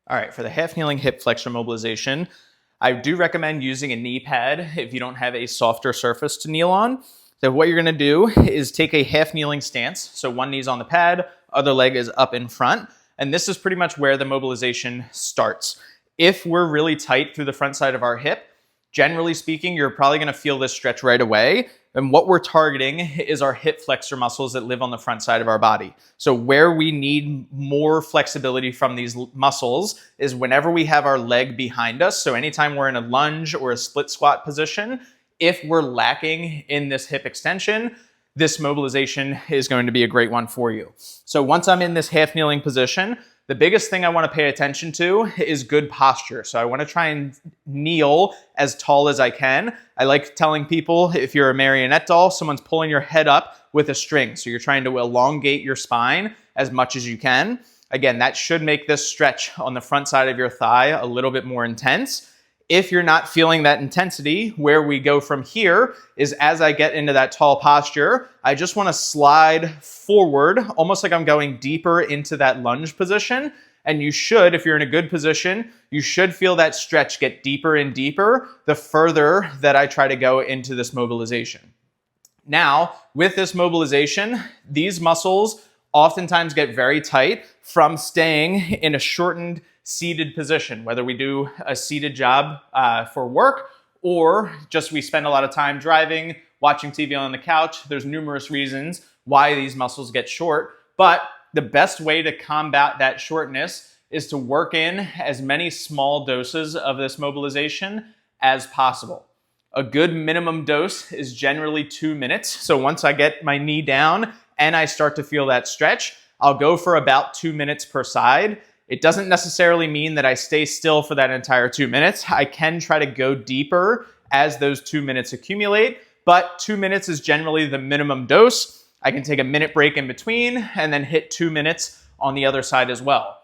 All right, for the half kneeling hip flexor mobilization, I do recommend using a knee pad if you don't have a softer surface to kneel on. So what you're gonna do is take a half kneeling stance. So one knee's on the pad, other leg is up in front. And this is pretty much where the mobilization starts. If we're really tight through the front side of our hip, generally speaking, you're probably gonna feel this stretch right away. And what we're targeting is our hip flexor muscles that live on the front side of our body. So where we need more flexibility from these muscles is whenever we have our leg behind us. So anytime we're in a lunge or a split squat position, if we're lacking in this hip extension, this mobilization is going to be a great one for you. So once I'm in this half kneeling position, the biggest thing I want to pay attention to is good posture. So I want to try and kneel as tall as I can. I like telling people, if you're a marionette doll, someone's pulling your head up with a string. So you're trying to elongate your spine as much as you can. Again, that should make this stretch on the front side of your thigh a little bit more intense. If you're not feeling that intensity, where we go from here is as I get into that tall posture, I just want to slide forward, almost like I'm going deeper into that lunge position. And you should, if you're in a good position, you should feel that stretch get deeper and deeper the further that I try to go into this mobilization. Now, with this mobilization, these muscles oftentimes get very tight from staying in a shortened seated position, whether we do a seated job for work or just we spend a lot of time driving, watching TV on the couch. There's numerous reasons why these muscles get short, but the best way to combat that shortness is to work in as many small doses of this mobilization as possible. A good minimum dose is generally 2 minutes. So once I get my knee down and I start to feel that stretch, I'll go for about 2 minutes per side. It doesn't necessarily mean that I stay still for that entire 2 minutes. I can try to go deeper as those 2 minutes accumulate, but 2 minutes is generally the minimum dose. I can take a minute break in between and then hit 2 minutes on the other side as well.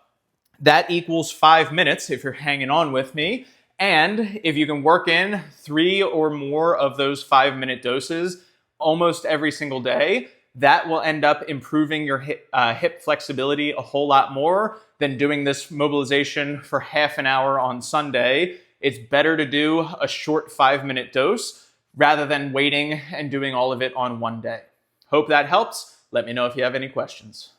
That equals 5 minutes if you're hanging on with me. And if you can work in 3 or more of those 5-minute doses almost every single day, that will end up improving your hip flexibility a whole lot more than doing this mobilization for half an hour on Sunday. It's better to do a short 5-minute dose rather than waiting and doing all of it on one day. Hope that helps. Let me know if you have any questions.